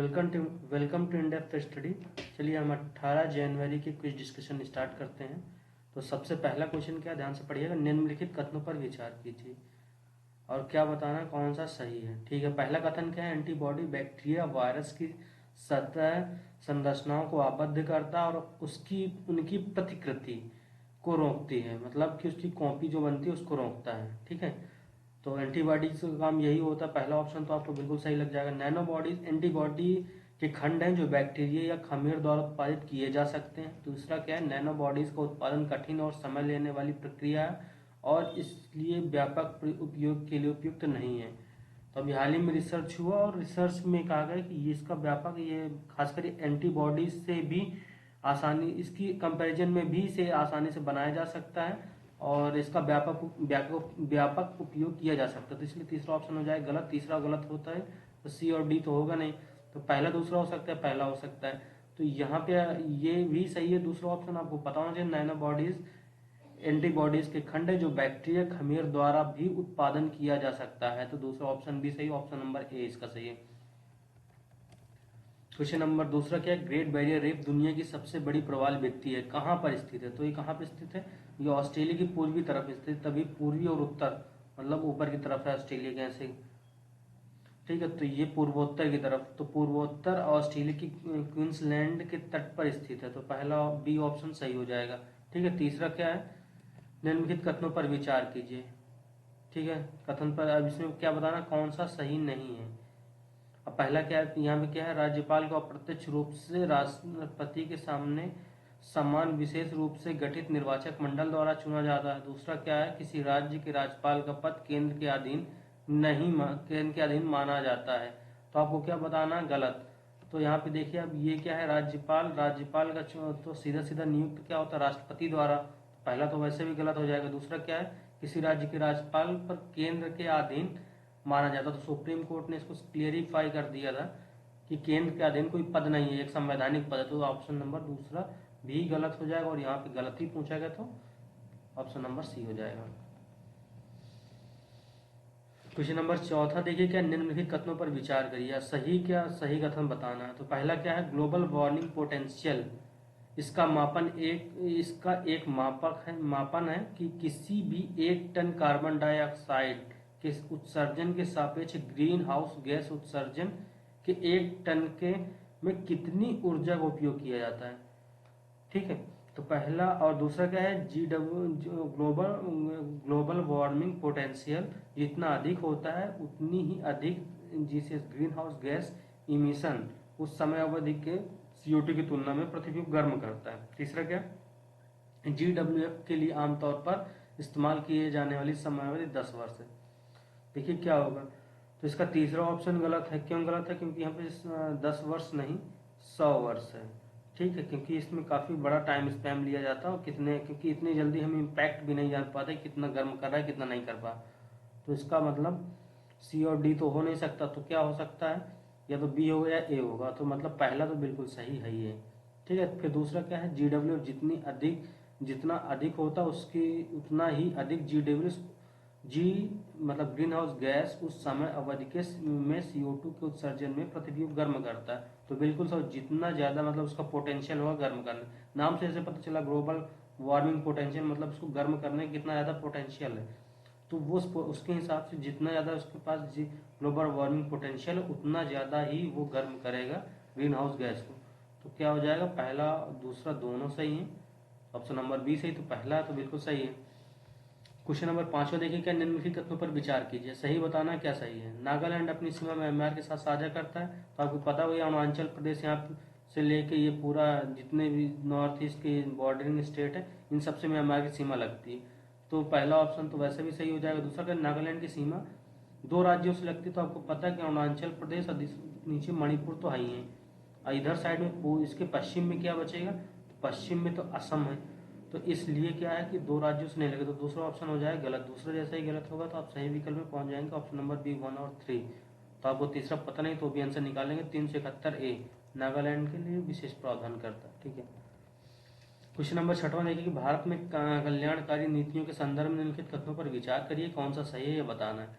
Welcome to in depth study. चलिए हम 18 जनवरी की क्विज डिस्कशन स्टार्ट करते हैं। तो सबसे पहला क्वेश्चन क्या, ध्यान से पढ़िएगा। निम्नलिखित कथनों पर विचार कीजिए और क्या बताना कौन सा सही है। ठीक है, पहला कथन क्या है, एंटीबॉडी बैक्टीरिया वायरस की सतह संरचनाओं को आबद्ध करता है और उनकी प्रतिकृति को रोकती है, मतलब कि उसकी कॉपी जो बनती है उसको रोकता है। ठीक है, तो एंटीबॉडीज का काम यही होता है। पहला ऑप्शन तो आपको बिल्कुल सही लग जाएगा। नैनो बॉडीज एंटीबॉडी के खंड हैं जो बैक्टीरिया या खमीर द्वारा उत्पादित किए जा सकते हैं। दूसरा क्या है, नैनो बॉडीज का उत्पादन कठिन और समय लेने वाली प्रक्रिया है और इसलिए व्यापक उपयोग के लिए उपयुक्त नहीं है। तो अभी हाल ही में रिसर्च हुआ और रिसर्च में कहा गया कि इसका व्यापक, ये खासकर एंटीबॉडीज से भी आसानी, इसकी कंपैरिजन में भी इसे आसानी से बनाया जा सकता है और इसका व्यापक उपयोग किया जा सकता है। तो इसलिए तीसरा ऑप्शन हो जाए गलत। तीसरा गलत होता है तो सी और डी तो होगा नहीं, तो पहला दूसरा हो सकता है, पहला हो सकता है। तो यहाँ पे ये भी सही है, दूसरा ऑप्शन आपको पता होना चाहिए। नैनो बॉडीज एंटीबॉडीज के खंड है जो बैक्टीरिया खमीर द्वारा भी उत्पादन किया जा सकता है। तो दूसरा ऑप्शन भी सही, ऑप्शन नंबर ए इसका सही है। क्वेश्चन नंबर दूसरा क्या है, ग्रेट बैरियर रीफ दुनिया की सबसे बड़ी प्रवाल भित्ति है, कहाँ पर स्थित है। तो ये कहाँ पर स्थित है, ये ऑस्ट्रेलिया की पूर्वी तरफ स्थित, तभी पूर्वी और उत्तर मतलब ऊपर की तरफ है ऑस्ट्रेलिया के ऐसे। ठीक है, तो ये पूर्वोत्तर की तरफ, तो पूर्वोत्तर ऑस्ट्रेलिया की क्वींसलैंड के तट पर स्थित है। तो पहला बी ऑप्शन सही हो जाएगा। ठीक है, तीसरा क्या है, निम्नलिखित कथनों पर विचार कीजिए। ठीक है, कथन पर अब इसमें क्या बताना कौन सा सही नहीं है। अब पहला क्या है, यहाँ पे क्या है, राज्यपाल को अप्रत्यक्ष रूप से राष्ट्रपति के सामने समान विशेष रूप से गठित निर्वाचक मंडल द्वारा चुना जाता है। दूसरा क्या है, किसी राज्य के राज्यपाल का पद केंद्र के अधीन माना जाता है। तो आपको क्या बताना, गलत। तो यहाँ पे देखिए, अब ये क्या है, राज्यपाल का तो सीधा सीधा नियुक्त क्या होता है, राष्ट्रपति द्वारा। पहला तो वैसे भी गलत हो जाएगा। दूसरा क्या है, किसी राज्य के राज्यपाल पर केंद्र के अधीन माना जाता। तो सुप्रीम कोर्ट ने इसको क्लियरिफाई कर दिया था कि केंद्र के अधीन कोई पद नहीं है, एक संवैधानिक पद है। तो ऑप्शन नंबर दूसरा भी गलत हो जाएगा और यहाँ पे गलत ही पूछा गया, तो ऑप्शन नंबर सी हो जाएगा। क्वेश्चन नंबर चौथा देखिए, क्या निम्नलिखित कथनों पर विचार करिए, सही क्या सही कथन बताना है। तो पहला क्या है, ग्लोबल वार्मिंग पोटेंशियल, इसका एक मापन है कि किसी भी 1 टन कार्बन डाइऑक्साइड के उत्सर्जन के सापेक्ष ग्रीन हाउस गैस उत्सर्जन के 1 टन के में कितनी ऊर्जा का उपयोग किया जाता है। ठीक है, तो पहला और दूसरा क्या है, ग्लोबल वार्मिंग पोटेंशियल जितना अधिक होता है उतनी ही अधिक जिसे ग्रीन हाउस गैस इमिशन उस समय अवधि के CO2 की तुलना में पृथ्वी को गर्म करता है। तीसरा क्या, GWF के लिए आमतौर पर इस्तेमाल किए जाने वाली समयावधि 10 वर्ष है। देखिए क्या होगा, तो इसका तीसरा ऑप्शन गलत है। क्यों गलत है, क्योंकि यहाँ पे 10 वर्ष नहीं 100 वर्ष है। ठीक है, क्योंकि इसमें काफ़ी बड़ा टाइम स्पैम लिया जाता है और क्योंकि इतनी जल्दी हम इम्पैक्ट भी नहीं जान पाते कितना गर्म कर रहा है कितना नहीं कर पा। तो इसका मतलब सी और डी तो हो नहीं सकता, तो क्या हो सकता है, या तो बी होगा या ए होगा। तो मतलब पहला तो बिल्कुल सही है ये। ठीक है, फिर दूसरा क्या है, GWF जितना अधिक होता है उसकी उतना ही अधिक जी मतलब ग्रीन हाउस गैस उस समय अवधि के में CO2 के उत्सर्जन में पृथ्वी को गर्म करता है। तो बिल्कुल सब जितना ज़्यादा मतलब उसका पोटेंशियल होगा गर्म करने, नाम से ऐसे पता चला ग्लोबल वार्मिंग पोटेंशियल, मतलब उसको गर्म करने कितना ज़्यादा पोटेंशियल है। तो वो उसके हिसाब से जितना ज़्यादा उसके पास ग्लोबल वार्मिंग पोटेंशियल है उतना ज़्यादा ही वो गर्म करेगा ग्रीन हाउस गैस को। तो क्या हो जाएगा, पहला दूसरा दोनों सही है, ऑप्शन नंबर बी सही। तो पहला तो बिल्कुल सही है। क्वेश्चन नंबर 5 देखिए, क्या निम्नलिखित तथ्यों पर विचार कीजिए, सही बताना क्या सही है। नागालैंड अपनी सीमा म्यांमार के साथ साझा करता है। तो आपको पता होगा अरुणाचल प्रदेश यहाँ से लेके ये पूरा जितने भी नॉर्थ ईस्ट के बॉर्डरिंग स्टेट है इन सबसे म्यांमार की सीमा लगती है। तो पहला ऑप्शन तो वैसे भी सही हो जाएगा। दूसरा क्या, नागालैंड की सीमा 2 राज्यों से लगती है। तो आपको पता है कि अरुणाचल प्रदेश और नीचे मणिपुर तो है ही है, और इधर साइड में इसके पश्चिम में क्या बचेगा, तो पश्चिम में तो असम है। तो इसलिए क्या है कि 2 राज्यों से नहीं लगे, तो दूसरा ऑप्शन हो जाए गलत। दूसरा जैसा ही गलत होगा तो आप सही विकल्प में पहुंच जाएंगे, ऑप्शन नंबर बी 1 और 3। तो आपको तीसरा पता नहीं तो भी आंसर निकालेंगे। 371A नागालैंड के लिए विशेष प्रावधान करता है। ठीक है, क्वेश्चन नंबर 6वां देखिए कि भारत में कल्याणकारी नीतियों के संदर्भ में निम्नलिखित कथनों पर विचार करिए, कौन सा सही है ये बताना है।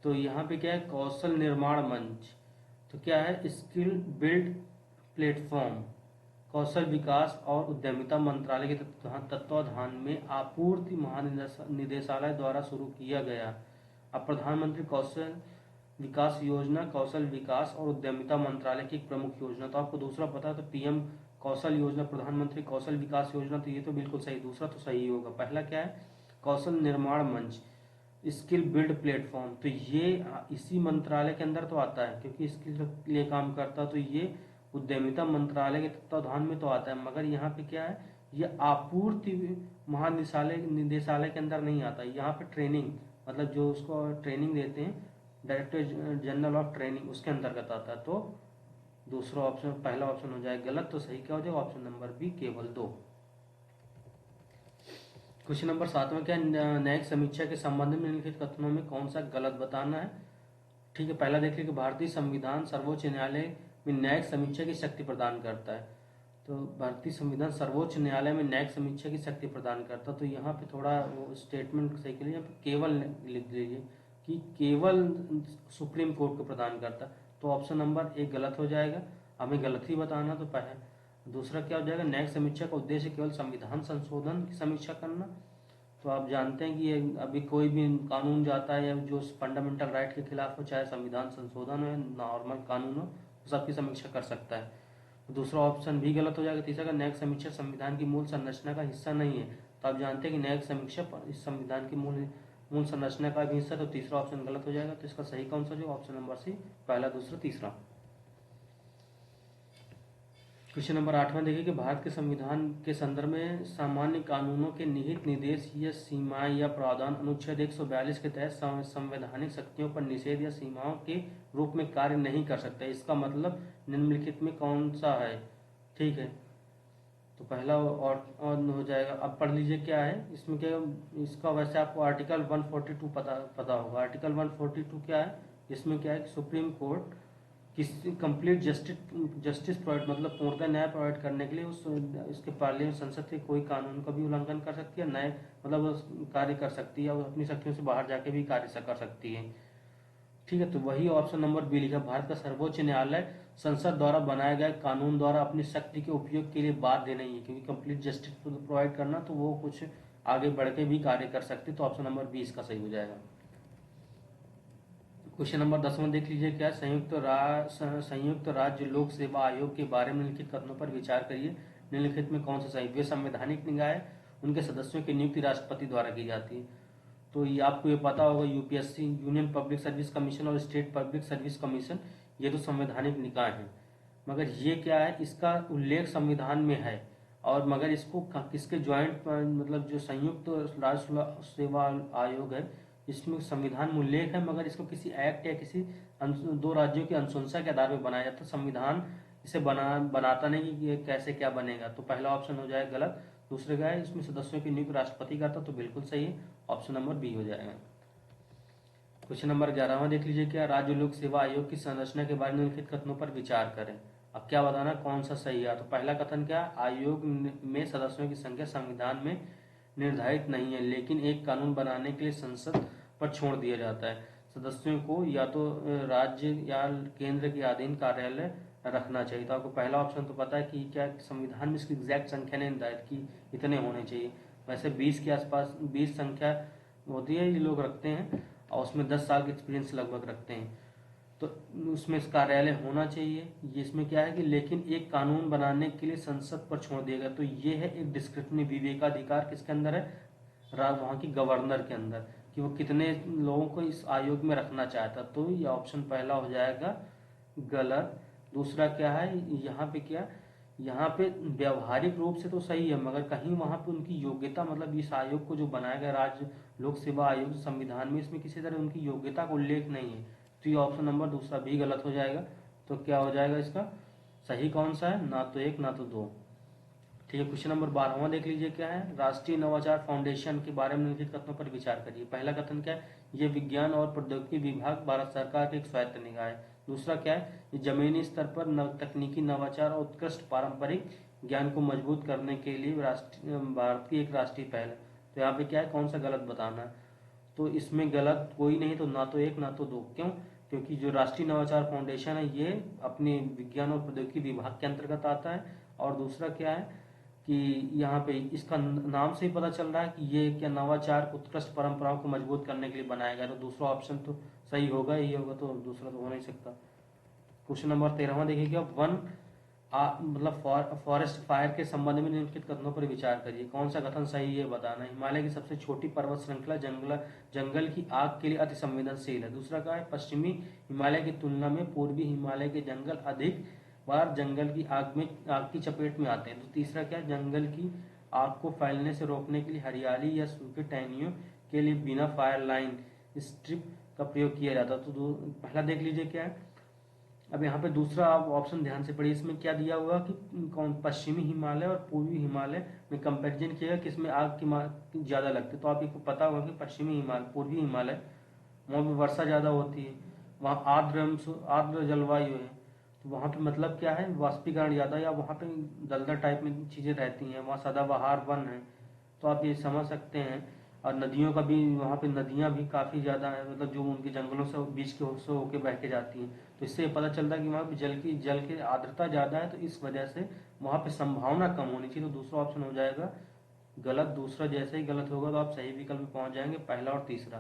तो यहाँ पे क्या है, कौशल निर्माण मंच। तो क्या है, स्किल बिल्ड प्लेटफॉर्म कौशल विकास और उद्यमिता मंत्रालय के तत्वाधान में आपूर्ति महानिदेशालय द्वारा शुरू किया गया। अब प्रधानमंत्री कौशल विकास योजना कौशल विकास और उद्यमिता मंत्रालय की एक प्रमुख योजना। तो आपको दूसरा पता है, तो पीएम कौशल योजना, प्रधानमंत्री कौशल विकास योजना, तो ये तो बिल्कुल सही, दूसरा तो सही होगा। पहला क्या है, कौशल निर्माण मंच स्किल बिल्ड प्लेटफॉर्म, तो ये इसी मंत्रालय के अंदर तो आता है क्योंकि स्किल के लिए काम करता है, तो ये उद्यमिता मंत्रालय के तत्वाधान में तो आता है। मगर यहाँ पे क्या है, ये आपूर्ति निदेशालय के अंदर नहीं आता। यहाँ पे ट्रेनिंग मतलब जो उसको ट्रेनिंग देते हैं, डायरेक्टर जनरल ऑफ ट्रेनिंग, उसके अंतर्गत आता है। तो दूसरा ऑप्शन, पहला ऑप्शन हो जाएगा गलत, तो सही क्या हो जाएगा, ऑप्शन नंबर बी केवल 2। क्वेश्चन नंबर 7 में क्या, न्यायिक समीक्षा के संबंध में निम्नलिखित कथनों में कौन सा गलत बताना है। ठीक है, पहला देख लीजिए, भारतीय संविधान सर्वोच्च न्यायालय में न्यायिक समीक्षा की शक्ति प्रदान करता है। तो भारतीय संविधान सर्वोच्च न्यायालय में न्यायिक समीक्षा की शक्ति प्रदान करता है, तो यहाँ पे थोड़ा वो स्टेटमेंट सही के लिए यहाँ पे केवल लिख लीजिए कि केवल सुप्रीम कोर्ट को प्रदान करता है। तो ऑप्शन नंबर 1 गलत हो जाएगा, हमें गलत ही बताना। तो पहले दूसरा क्या हो जाएगा, न्यायिक समीक्षा का उद्देश्य केवल संविधान संशोधन की समीक्षा करना। तो आप जानते हैं कि अभी कोई भी कानून जाता है या जो फंडामेंटल राइट के खिलाफ हो, चाहे संविधान संशोधन हो, नॉर्मल कानून हो, सबकी समीक्षा कर सकता है। दूसरा ऑप्शन भी गलत हो जाएगा। तीसरा का न्यायिक समीक्षा संविधान की मूल संरचना का हिस्सा नहीं है। तो आप जानते हैं कि न्यायिक समीक्षा इस संविधान की मूल संरचना का भी हिस्सा, तो तीसरा ऑप्शन गलत हो जाएगा। तो इसका सही कौन सा, जो ऑप्शन नंबर सी, पहला दूसरा तीसरा। क्वेश्चन नंबर 8 में देखिए कि भारत के संविधान के संदर्भ में सामान्य कानूनों के निहित निर्देश या सीमाएं या प्रावधान अनुच्छेद 142 के तहत संवैधानिक शक्तियों पर निषेध या सीमाओं के रूप में कार्य नहीं कर सकता। इसका मतलब निम्नलिखित में कौन सा है। ठीक है, तो पहला और हो जाएगा। अब पढ़ लीजिए क्या है इसमें, क्या इसका वैसे आपको आर्टिकल 142 पता होगा। आर्टिकल 142 क्या है, इसमें क्या है कि सुप्रीम कोर्ट किसी कंप्लीट जस्टिस प्रोवाइड मतलब पूर्णतः न्याय प्रोवाइड करने के लिए इसके पार्लियामेंट संसद के कोई कानून का भी उल्लंघन कर सकती है, न्याय मतलब कार्य कर सकती है, और अपनी शक्तियों से बाहर जाके भी कार्य कर सकती है। ठीक है, तो वही ऑप्शन नंबर बी लिखा, भारत का सर्वोच्च न्यायालय संसद द्वारा बनाए गए कानून द्वारा अपनी शक्ति के उपयोग के लिए बाध्य नहीं है, क्योंकि कंप्लीट जस्टिस प्रोवाइड करना तो वो कुछ आगे बढ़ के भी कार्य कर सकती। तो ऑप्शन नंबर बी इसका सही हो जाएगा। क्वेश्चन नंबर 10 में देख लीजिए क्या, संयुक्त राज्य लोक सेवा आयोग के बारे में निम्नलिखित कथनों पर विचार करिए। निम्नलिखित में कौन सा सही, वे संवैधानिक निकाय है, उनके सदस्यों की नियुक्ति राष्ट्रपति द्वारा की जाती है। तो ये आपको ये पता होगा, UPSC union public service commission और स्टेट पब्लिक सर्विस कमीशन, ये तो संवैधानिक निकाय हैं। मगर ये क्या है, इसका उल्लेख संविधान में है, और मगर इसको किसके ज्वाइंट मतलब जो संयुक्त राज्य सेवा आयोग है, इसमें संविधान में उल्लेख है, मगर इसको किसी एक्ट या किसी दो राज्यों की अनुशंसा के आधार पर बनाया जाता है। संविधान इसे बनाता नहीं कि ये कैसे क्या बनेगा। तो पहला ऑप्शन हो जाएगा गलत। दूसरे का है इसमें सदस्यों की नियुक्ति राष्ट्रपति करता, तो बिल्कुल सही है, ऑप्शन नंबर बी हो जाएगा। क्वेश्चन नंबर 11 देख लीजिए क्या, राज्य लोक सेवा आयोग की संरचना के बारे में निम्नलिखित कथनों पर विचार करें। अब क्या बताना कौन सा सही है। तो पहला कथन क्या, आयोग में सदस्यों की संख्या संविधान में निर्धारित नहीं है, लेकिन एक कानून बनाने के लिए संसद पर छोड़ दिया जाता है। सदस्यों को या तो राज्य या केंद्र के अधीन कार्यालय रखना चाहिए। तो आपको पहला ऑप्शन तो पता है कि क्या संविधान में इसकी एग्जैक्ट संख्या नहीं निर्धारित की इतने होने चाहिए। वैसे 20 के आसपास 20 संख्या होती है ये लोग रखते हैं, और उसमें 10 साल के एक्सपीरियंस लगभग रखते हैं, तो उसमें इस कार्यालय होना चाहिए। ये इसमें क्या है कि लेकिन एक कानून बनाने के लिए संसद पर छोड़ दिया गया, तो ये है एक डिस्क्रिप्टिव विवेकाधिकार किसके अंदर है, वहाँ की गवर्नर के अंदर, कि वो कितने लोगों को इस आयोग में रखना चाहता। तो ये ऑप्शन पहला हो जाएगा गलत। दूसरा क्या है, यहाँ पे क्या, यहाँ पे व्यवहारिक रूप से तो सही है, मगर कहीं वहाँ पे उनकी योग्यता मतलब इस आयोग को जो बनाया गया राज्य लोक सेवा आयोग संविधान में, इसमें किसी तरह उनकी योग्यता का उल्लेख नहीं है। तो ये ऑप्शन नंबर दूसरा भी गलत हो जाएगा। तो क्या हो जाएगा इसका सही कौन सा है, ना तो 1 ना तो 2। ठीक है, क्वेश्चन नंबर 12 देख लीजिए क्या है, राष्ट्रीय नवाचार फाउंडेशन के बारे में निम्नलिखित कथनों पर विचार करिए। पहला कथन क्या है, ये विज्ञान और प्रौद्योगिकी विभाग भारत सरकार की एक स्वायत्त निकाय है। दूसरा क्या है, ये जमीनी स्तर पर तकनीकी नवाचार और उत्कृष्ट पारंपरिक ज्ञान को मजबूत करने के लिए भारत की एक राष्ट्रीय पहल है। तो यहाँ पे क्या है, कौन सा गलत बताना है। तो इसमें गलत कोई नहीं, तो ना तो 1 ना तो 2। क्यों, क्योंकि जो राष्ट्रीय नवाचार फाउंडेशन है ये अपने विज्ञान और प्रौद्योगिकी विभाग के अंतर्गत आता है। और दूसरा क्या है कि यहाँ पे इसका नाम से ही पता चल रहा है कि ये क्या नवाचार उत्कृष्ट परंपराओं को मजबूत करने के लिए बनाया गया, तो दूसरा ऑप्शन तो सही होगा ही होगा, तो दूसरा तो हो नहीं सकता। क्वेश्चन नंबर 13वां देखिए क्या, मतलब फॉरेस्ट फायर के संबंध में निम्नलिखित कथनों पर विचार करिए। कौन सा कथन सही है बताना। हिमालय की सबसे छोटी पर्वत श्रृंखला जंगल की आग के लिए अति संवेदनशील है। दूसरा क्या है, पश्चिमी हिमालय की तुलना में पूर्वी हिमालय के जंगल अधिक बार जंगल की आग की चपेट में आते हैं। तो तीसरा क्या है, जंगल की आग को फैलने से रोकने के लिए हरियाली या सूखे टहनियों के लिए बिना फायर लाइन स्ट्रिप का प्रयोग किया जाता है। तो पहला देख लीजिए क्या है। अब यहाँ पे दूसरा आप ऑप्शन ध्यान से पढ़िए, इसमें क्या दिया हुआ कि कौन पश्चिमी हिमालय और पूर्वी हिमालय में कंपैरिजन किया किसमें आग की ज्यादा लगती है। तो आपको पता होगा कि पश्चिमी हिमालय, पूर्वी हिमालय, वहाँ पे वर्षा ज्यादा होती है, वहाँ आर्द्र जलवायु है, तो वहाँ पे मतलब क्या है, वाष्पीकरण ज्यादा, या वहाँ पे दलदल टाइप में चीजें रहती हैं, वहाँ सदाबहार वन है। तो आप ये समझ सकते हैं। और नदियों का भी, वहाँ पे नदियाँ भी काफ़ी ज़्यादा है, मतलब जो उनके जंगलों से बीच के से होके बह के जाती हैं। तो इससे पता चलता है कि वहाँ पे जल की आर्द्रता ज़्यादा है, तो इस वजह से वहाँ पे संभावना कम होनी चाहिए। तो दूसरा ऑप्शन हो जाएगा गलत। दूसरा जैसे ही गलत होगा तो आप सही विकल्प में पहुँच जाएंगे, पहला और तीसरा।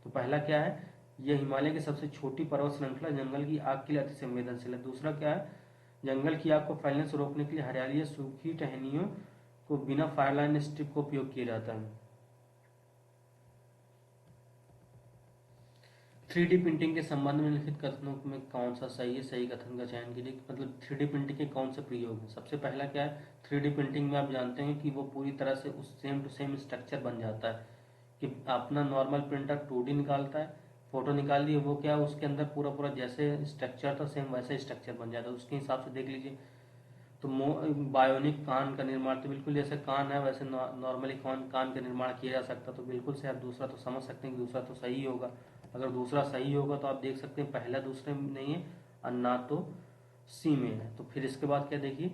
तो पहला क्या है, यह हिमालय की सबसे छोटी पर्वत श्रृंखला जंगल की आग के लिए अति संवेदनशील है। दूसरा क्या है, जंगल की आग को फैलने से रोकने के लिए हरियाली या सूखी टहनियों को बिना फायरलाइन स्ट्रिप का उपयोग किया जाता है। 3D प्रिंटिंग के संबंध में लिखित कथनों में कौन सा सही है, सही कथन का चयन कीजिए। मतलब 3D प्रिंटिंग के कौन से प्रयोग हैं। सबसे पहला क्या है, 3D प्रिंटिंग में आप जानते हैं कि वो पूरी तरह से उस सेम टू सेम स्ट्रक्चर बन जाता है। कि अपना नॉर्मल प्रिंटर 2D निकालता है, फोटो निकाल ली, वो क्या उसके अंदर पूरा पूरा जैसे स्ट्रक्चर था सेम वैसे स्ट्रक्चर बन जाता है। उसके हिसाब से देख लीजिए। तो बायोनिक कान का निर्माण, तो बिल्कुल जैसे कान है वैसे नॉर्मली कान का निर्माण किया जा सकता, तो बिल्कुल से आप दूसरा तो समझ सकते हैं कि दूसरा तो सही होगा। अगर दूसरा सही होगा तो आप देख सकते हैं पहला दूसरे में नहीं है और ना तो सी में है। तो फिर इसके बाद क्या देखिए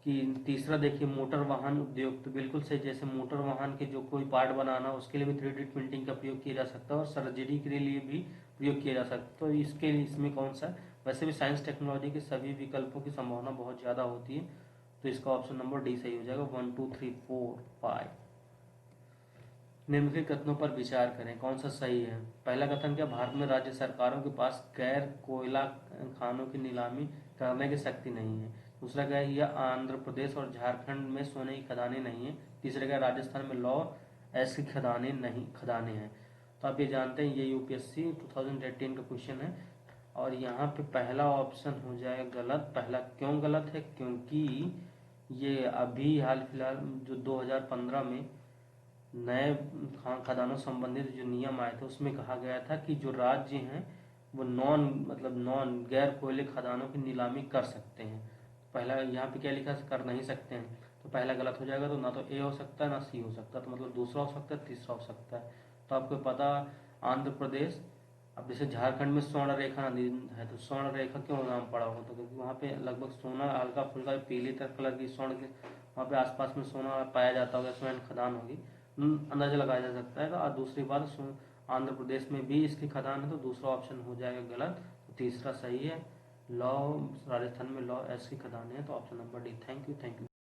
कि तीसरा देखिए, मोटर वाहन उद्योग, तो बिल्कुल सही। जैसे मोटर वाहन के जो कोई पार्ट बनाना उसके लिए भी 3D प्रिंटिंग का प्रयोग किया जा सकता है, और सर्जरी के लिए भी प्रयोग किया जा सकता है। तो इसके लिए इसमें कौन सा, वैसे भी साइंस टेक्नोलॉजी के सभी विकल्पों की संभावना बहुत ज़्यादा होती है। तो इसका ऑप्शन नंबर डी सही हो जाएगा। 1 2 3 4 5। निम्नलिखित कथनों पर विचार करें, कौन सा सही है। पहला कथन क्या, भारत में राज्य सरकारों के पास गैर कोयला खानों की नीलामी करने की शक्ति नहीं है। दूसरा क्या है, यह आंध्र प्रदेश और झारखंड में सोने की खदानें नहीं है। तीसरा क्या, राजस्थान में लॉ ऐसी खदानें हैं। तो आप ये जानते हैं ये यूपीएससी 2018 का क्वेश्चन है। और यहाँ पे पहला ऑप्शन हो जाएगा गलत। पहला क्यों गलत है, क्योंकि ये अभी हाल फिलहाल जो 2015 में नए खदानों संबंधित जो नियम आए थे उसमें कहा गया था कि जो राज्य हैं वो नॉन गैर कोयले खदानों की नीलामी कर सकते हैं। पहला यहाँ पे क्या लिखा, कर नहीं सकते हैं, तो पहला गलत हो जाएगा। तो ना तो ए हो सकता है ना सी हो सकता है, तो मतलब दूसरा हो सकता है तीसरा हो सकता है। तो आपको पता, आंध्र प्रदेश, अब जैसे झारखंड में स्वर्ण रेखा नदी है, तो स्वर्ण रेखा क्यों नाम पड़ा हो, तो क्योंकि वहाँ पे लगभग सोना हल्का फुल्का पीली कलर की स्वर्ण के वहाँ पे आसपास में सोना पाया जाता होगा, स्वर्ण खदान होगी, अंदाजा लगाया जा सकता है। और दूसरी बात, आंध्र प्रदेश में भी इसकी खदान है, तो दूसरा ऑप्शन हो जाएगा गलत। तो तीसरा सही है, लॉ, राजस्थान में लॉ ऐसी खदान है। तो option number D. Thank you.